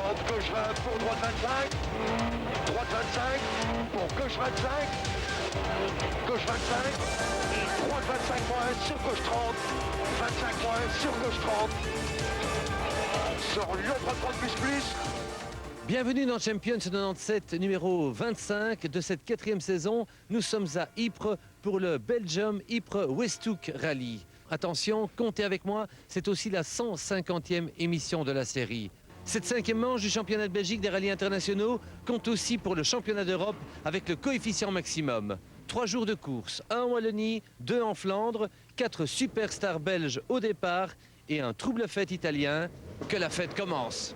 30, gauche 20 pour droite 25. Droite 25 pour gauche 25. Gauche 25. Droite 25 moins sur gauche 30. 25 moins sur gauche 30. Sur Lyon 30 plus. Bienvenue dans Champions 97, numéro 25 de cette 4e saison. Nous sommes à Ypres pour le Belgium Ypres Westhoek Rally. Attention, comptez avec moi, c'est aussi la 150e émission de la série. Cette 5e manche du championnat de Belgique des rallyes internationaux compte aussi pour le championnat d'Europe avec le coefficient maximum. 3 jours de course, 1 en Wallonie, 2 en Flandre, 4 superstars belges au départ et un trouble fête italien. Que la fête commence!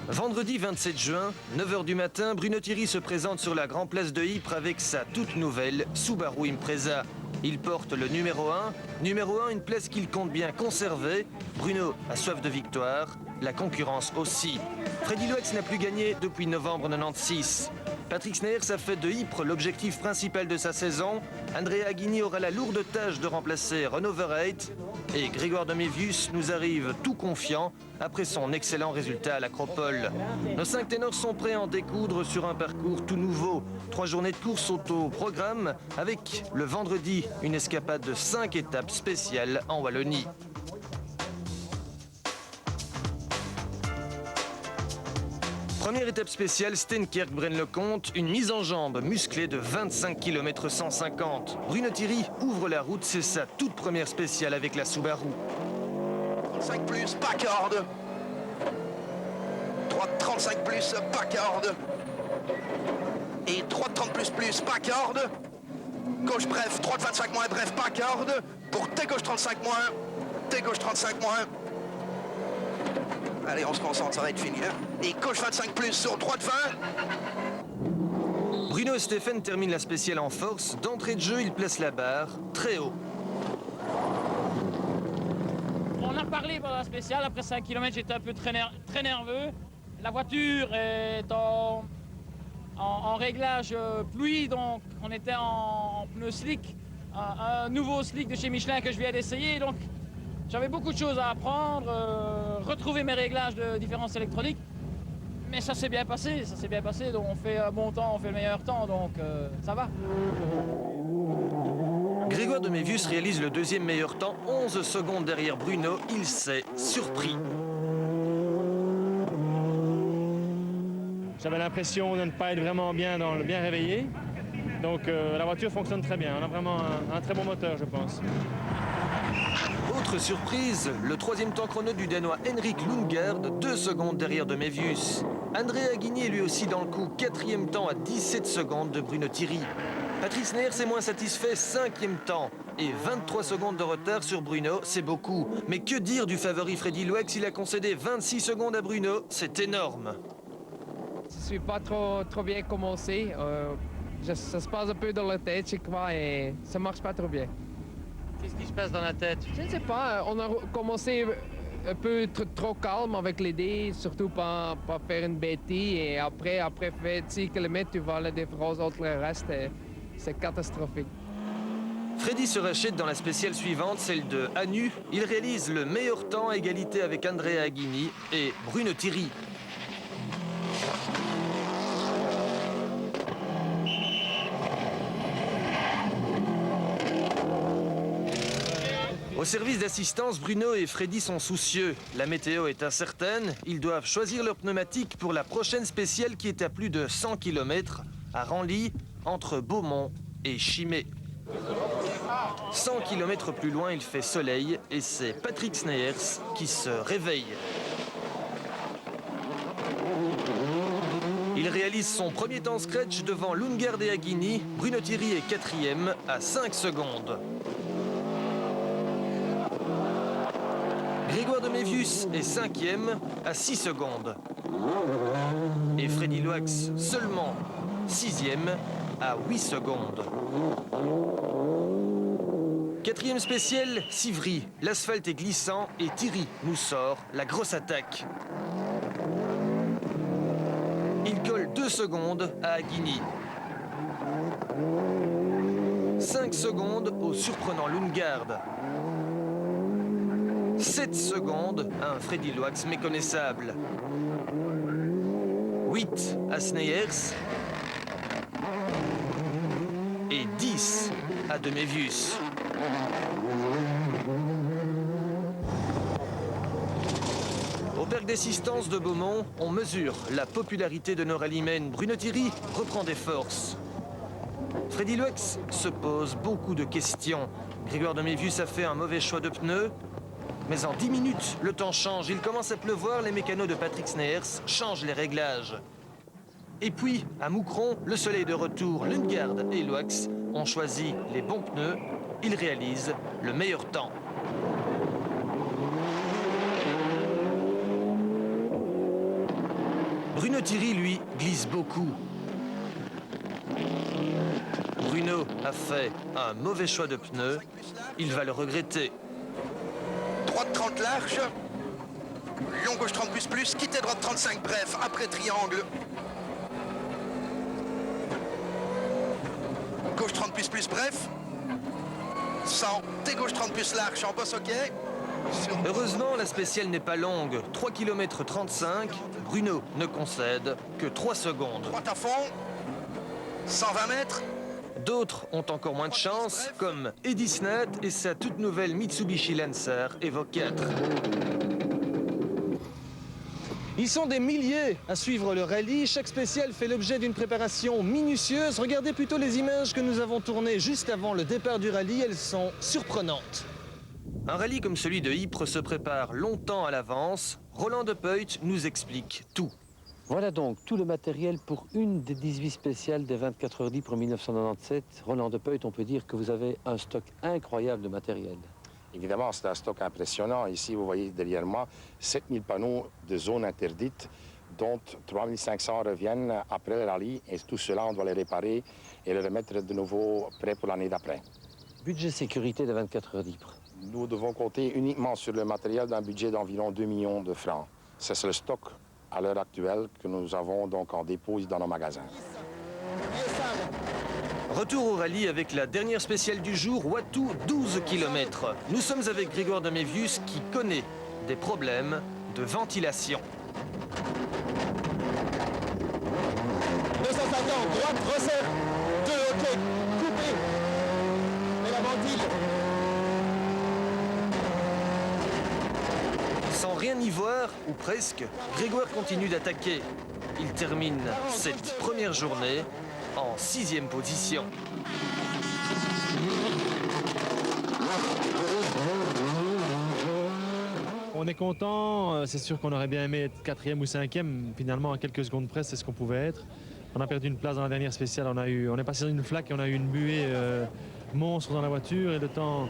Vendredi 27 juin, 9h du matin, Bruno Thierry se présente sur la Grand Place de Ypres avec sa toute nouvelle Subaru Impreza. Il porte le numéro 1. Numéro 1, une place qu'il compte bien conserver. Bruno a soif de victoire, la concurrence aussi. Freddy Loex n'a plus gagné depuis novembre 96. Patrick Sneyers a fait de Ypres l'objectif principal de sa saison. Andrea Aghini aura la lourde tâche de remplacer Renaud Verheydt. Et Grégoire de Mévius nous arrive tout confiant après son excellent résultat à l'Acropole. Nos 5 ténors sont prêts à en découdre sur un parcours tout nouveau. 3 journées de course sont au programme avec le vendredi une escapade de 5 étapes spéciales en Wallonie. Première étape spéciale, Steenkerk-Braine-le-Comte, une mise en jambe musclée de 25 km 150. Bruno Thierry ouvre la route, c'est sa toute première spéciale avec la Subaru. 35 plus, pas corde. Droite 35 plus, pas corde. Et droite 30 plus, pas corde. Gauche bref, droite 25 moins, bref, pas corde. Pour T gauche 35 moins, T gauche 35 moins. Allez, on se concentre, ça va être fini. Hein. Et gauche 25 plus sur droite 20. Bruno et Stéphane terminent la spéciale en force. D'entrée de jeu, ils placent la barre très haut. On a parlé pendant la spéciale. Après 5 km, j'étais un peu très nerveux. La voiture est en réglage pluie, donc on était en pneu slick. Un nouveau slick de chez Michelin que je viens d'essayer. Donc j'avais beaucoup de choses à apprendre, retrouver mes réglages de différence électronique. Mais ça s'est bien passé, donc on fait un bon temps, on fait le meilleur temps, donc ça va. Grégoire de Mévius réalise le 2e meilleur temps, 11 secondes derrière Bruno. Il s'est surpris. J'avais l'impression de ne pas être vraiment bien réveillé. Donc la voiture fonctionne très bien. On a vraiment un très bon moteur, je pense. Autre surprise, le 3e temps chrono du Danois Henrik Lundgaard, 2 secondes derrière de Mévius. Andrea Aghini est lui aussi dans le coup, 4e temps à 17 secondes de Bruno Thierry. Patrick Sneyers est moins satisfait, 5e temps. Et 23 secondes de retard sur Bruno, c'est beaucoup. Mais que dire du favori Freddy Loex? Il a concédé 26 secondes à Bruno, c'est énorme. Je ne suis pas trop bien commencé. Ça se passe un peu dans la tête, je crois, et ça ne marche pas trop bien. Qu'est-ce qui se passe dans la tête? Je ne sais pas, on a commencé un peu trop calme avec les dés, surtout pas faire une bêtise. Et après faire 10 km, tu vois la différence entre le reste, c'est catastrophique. Freddy se rachète dans la spéciale suivante, celle de Anu. Il réalise le meilleur temps à égalité avec Andrea Aghini et Bruno Thierry. Au service d'assistance, Bruno et Freddy sont soucieux. La météo est incertaine. Ils doivent choisir leur pneumatique pour la prochaine spéciale qui est à plus de 100 km à Ranly, entre Beaumont et Chimay. 100 km plus loin, il fait soleil et c'est Patrick Sneyers qui se réveille. Il réalise son premier temps scratch devant Lundgaard et Aghini. Bruno Thierry est 4e à 5 secondes. Grégoire de Mévius est 5e à 6 secondes. Et Freddy Loex seulement 6e à 8 secondes. 4e spécial, Sivry. L'asphalte est glissant et Thierry nous sort la grosse attaque. Il colle 2 secondes à Aghini. 5 secondes au surprenant Lundgaard. 7 secondes à un Freddy Loax méconnaissable. 8 à Sneyers. Et 10 à De Mévius. Au Berg d'Assistance de Beaumont, on mesure la popularité de nos rallymen. Bruno Thierry reprend des forces. Freddy Loax se pose beaucoup de questions. Grégoire De Mévius a fait un mauvais choix de pneus. Mais en 10 minutes, le temps change. Il commence à pleuvoir, les mécanos de Patrick Sneyers changent les réglages. Et puis, à Moucron, le soleil de retour. Lundgaard et Loax ont choisi les bons pneus. Ils réalisent le meilleur temps. Bruno Thierry, lui, glisse beaucoup. Bruno a fait un mauvais choix de pneus. Il va le regretter. Droite 30 large, long gauche 30 plus, quitter droite 35 bref, après triangle. Gauche 30 plus bref, 100, T gauche 30 plus large, en bosse ok. Heureusement, la spéciale n'est pas longue. 3 km 35, Bruno ne concède que 3 secondes. Droite à fond, 120 mètres. D'autres ont encore moins de chance, comme Eddie Snat et sa toute nouvelle Mitsubishi Lancer Evo 4. Ils sont des milliers à suivre le rallye. Chaque spéciale fait l'objet d'une préparation minutieuse. Regardez plutôt les images que nous avons tournées juste avant le départ du rallye. Elles sont surprenantes. Un rallye comme celui de Ypres se prépare longtemps à l'avance. Roland De Peut nous explique tout. Voilà donc tout le matériel pour une des 18 spéciales des 24 heures d'Ypres 1997. Roland De Peut, on peut dire que vous avez un stock incroyable de matériel. Évidemment, c'est un stock impressionnant. Ici, vous voyez derrière moi 7000 panneaux de zones interdites, dont 3500 reviennent après le rallye. Et tout cela, on doit les réparer et les remettre de nouveau prêts pour l'année d'après. Budget sécurité des 24 heures d'Ypres. Nous devons compter uniquement sur le matériel d'un budget d'environ 2 millions de francs. C'est le stock à l'heure actuelle que nous avons donc en dépôt dans nos magasins. Retour au rallye avec la dernière spéciale du jour, Wattou 12 km. Nous sommes avec Grégoire De Mévius qui connaît des problèmes de ventilation. 250, droite, resserre, 2, ok, coupé, et la ventile. Sans rien y voir, ou presque, Grégoire continue d'attaquer. Il termine cette première journée en 6e position. On est content, c'est sûr qu'on aurait bien aimé être 4e ou 5e. Finalement, à quelques secondes près, c'est ce qu'on pouvait être. On a perdu une place dans la dernière spéciale. On est passé dans une flaque et on a eu une buée monstre dans la voiture. Et le temps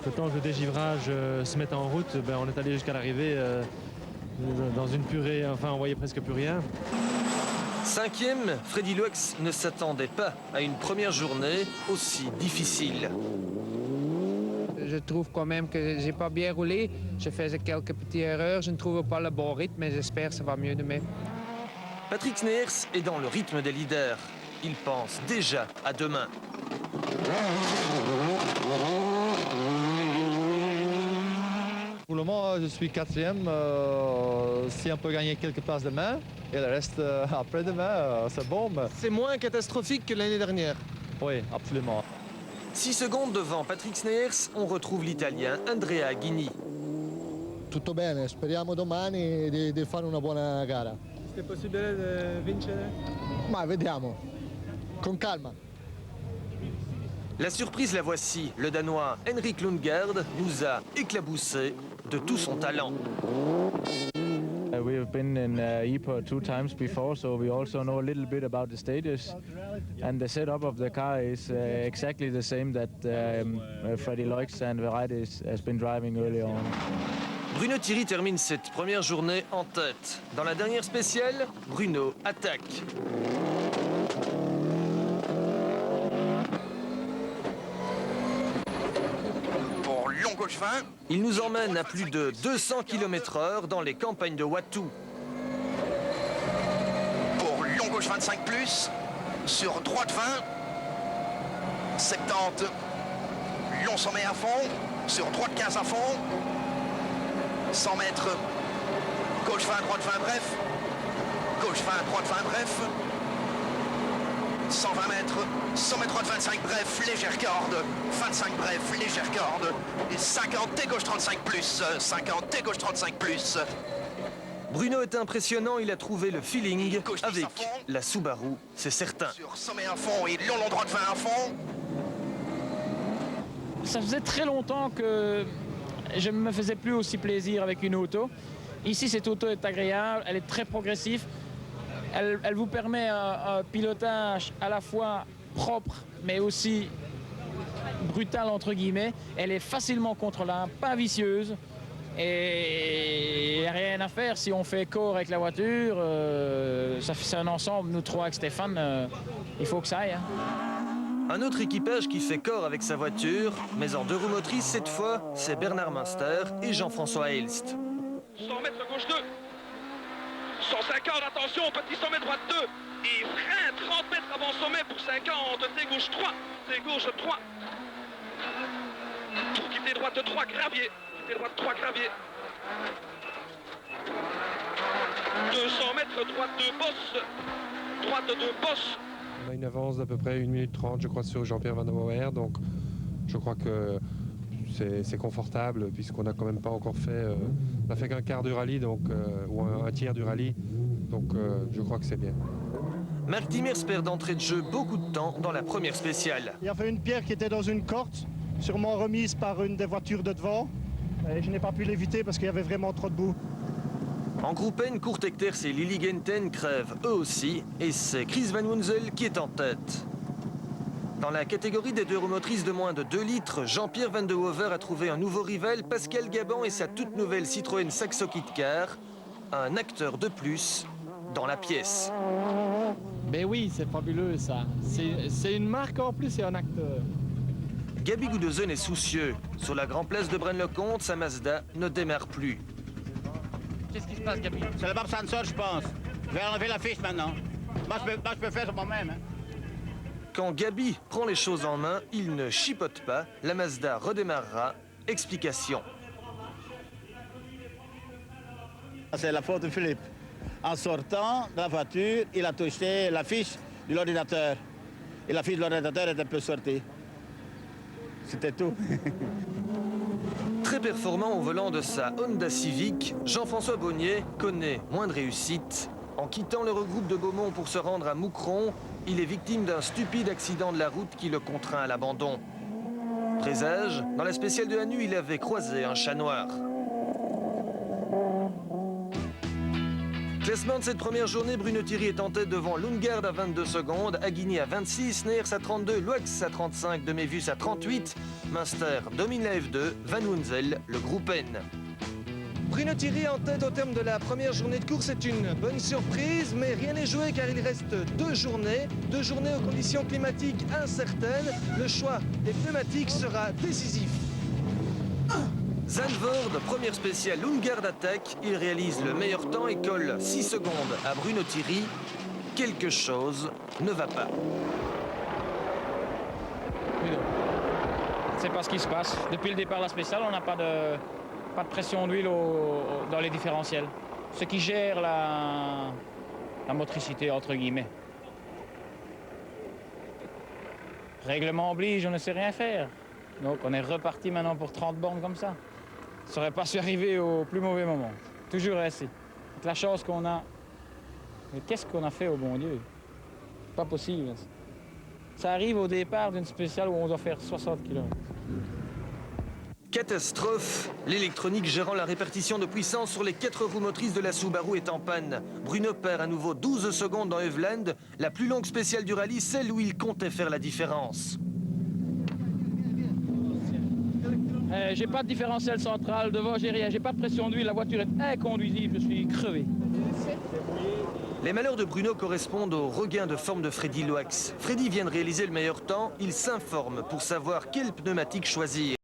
que le dégivrage se mette en route, on est allé jusqu'à l'arrivée dans une purée. Enfin, on voyait presque plus rien. 5e, Freddy Loax ne s'attendait pas à une première journée aussi difficile. Je trouve quand même que j'ai pas bien roulé. Je faisais quelques petites erreurs. Je ne trouve pas le bon rythme, mais j'espère que ça va mieux demain. Patrick Sneyers est dans le rythme des leaders. Il pense déjà à demain. Pour le moment, je suis 4e. Si on peut gagner quelques places demain, et le reste après-demain, c'est bon. C'est moins catastrophique que l'année dernière. Oui, absolument. 6 secondes devant Patrick Sneyers, on retrouve l'Italien Andrea Ghini. Tutto bene, speriamo domani di fare una buona gara. C'est possible de vincere? Ma vediamo, con calma. La surprise, la voici. Le Danois Henrik Lundgaard nous a éclaboussé de tout son talent. We have been in Ypres 2 times before, so we also know a little bit about the stages. And the setup of the car is exactly the same that Freddy Loax and Veride has been driving early on. Bruno Thierry termine cette première journée en tête. Dans la dernière spéciale, Bruno attaque. Pour long gauche 20. Il nous emmène à plus de 200 km/h dans les campagnes de Wattou. Pour long gauche 25 plus, sur droite 20. 70. Long sommet à fond. Sur droite 15 à fond. 100 mètres. Gauche 20, droite 20, bref. Gauche 20, droite 20, bref. 120 mètres. 100 mètres, droite 25, bref. Légère corde. 25, bref. Légère corde. Et 50, T gauche 35 plus. 50, T gauche 35 plus. Bruno est impressionnant, il a trouvé le feeling avec la Subaru, c'est certain. Sur sommet à fond et long droite 20 à fond. Ça faisait très longtemps que je ne me faisais plus aussi plaisir avec une auto. Ici, cette auto est agréable, elle est très progressive. Elle vous permet un pilotage à la fois propre, mais aussi brutal, entre guillemets. Elle est facilement contrôlable, pas vicieuse. Et il n'y a rien à faire si on fait corps avec la voiture. C'est un ensemble, nous trois avec Stéphane, il faut que ça aille. Hein. Un autre équipage qui fait corps avec sa voiture, mais en 2 roues motrices cette fois, c'est Bernard Münster et Jean-François Elst. 100 mètres gauche 2. 150, attention, petit sommet droite 2. Et frein 30 mètres avant sommet pour 50. T gauche 3. T gauche 3. Pour quitter droite 3, gravier. Quitter droite 3, gravier. 200 mètres, droite 2, bosse. Droite 2, bosse. On a une avance d'à peu près 1 minute 30, je crois, sur Jean-Pierre Van der Moer. Donc, je crois que c'est confortable puisqu'on n'a quand même pas encore fait... on n'a fait qu'un quart du rallye, donc, ou un tiers du rallye. Donc, je crois que c'est bien. Marc Diemers perd d'entrée de jeu beaucoup de temps dans la première spéciale. Il y avait une pierre qui était dans une corde, sûrement remise par une des voitures de devant. Et je n'ai pas pu l'éviter parce qu'il y avait vraiment trop de boue. En groupe N, Kurt Echters et Lili Genten crèvent eux aussi, et c'est Chris Van Wunzel qui est en tête. Dans la catégorie des 2 roues motrices de moins de 2 litres, Jean-Pierre Van de Hover a trouvé un nouveau rival, Pascal Gaban et sa toute nouvelle Citroën Saxo Kit-Car, un acteur de plus dans la pièce. Mais oui, c'est fabuleux ça. C'est une marque en plus et un acteur. Gabi Goudeuzen est soucieux. Sur la grande place de Braine-le-Comte, sa Mazda ne démarre plus. Qu'est-ce qui se passe, Gabi? C'est le Bob Sensor, je pense. Je vais enlever la fiche maintenant. Moi, je peux faire sur moi-même. Hein. Quand Gabi prend les choses en main, il ne chipote pas. La Mazda redémarrera. Explication. C'est la faute de Philippe. En sortant de la voiture, il a touché la fiche de l'ordinateur. Et la fiche de l'ordinateur est un peu sortie. C'était tout. Très performant au volant de sa Honda Civic, Jean-François Bonnier connaît moins de réussite. En quittant l'Eurogroupe de Beaumont pour se rendre à Moucron, il est victime d'un stupide accident de la route qui le contraint à l'abandon. Présage, dans la spéciale de Hanu, il avait croisé un chat noir. Classement de cette première journée, Bruno Thierry est en tête devant Lundgaard à 22 secondes, Aguigny à 26, Neers à 32, Loix à 35, Demevus à 38, Münster domine la F2, Van Wunzel le groupe N. Bruno Thierry en tête au terme de la première journée de course, c'est une bonne surprise, mais rien n'est joué car il reste 2 journées aux conditions climatiques incertaines. Le choix des pneumatiques sera décisif. Zandvoort, première spéciale, Lundgaard attaque, il réalise le meilleur temps et colle 6 secondes à Bruno Thierry. Quelque chose ne va pas. C'est pas ce qui se passe. Depuis le départ de la spéciale, on n'a pas de pression d'huile dans les différentiels. Ce qui gère la motricité, entre guillemets. Règlement oblige, on ne sait rien faire. Donc on est reparti maintenant pour 30 bornes comme ça. Ça n'aurait pas su arriver au plus mauvais moment. Toujours ainsi. Avec la chance qu'on a. Mais qu'est-ce qu'on a fait au bon Dieu? Pas possible. Ça arrive au départ d'une spéciale où on doit faire 60 km. Catastrophe. L'électronique gérant la répartition de puissance sur les 4 roues motrices de la Subaru est en panne. Bruno perd à nouveau 12 secondes dans Heuveland, la plus longue spéciale du rallye, celle où il comptait faire la différence. J'ai pas de différentiel central, devant j'ai rien, j'ai pas de pression d'huile, la voiture est inconduisible, je suis crevé. Les malheurs de Bruno correspondent au regain de forme de Freddy Loix. Freddy vient de réaliser le meilleur temps, il s'informe pour savoir quelle pneumatique choisir.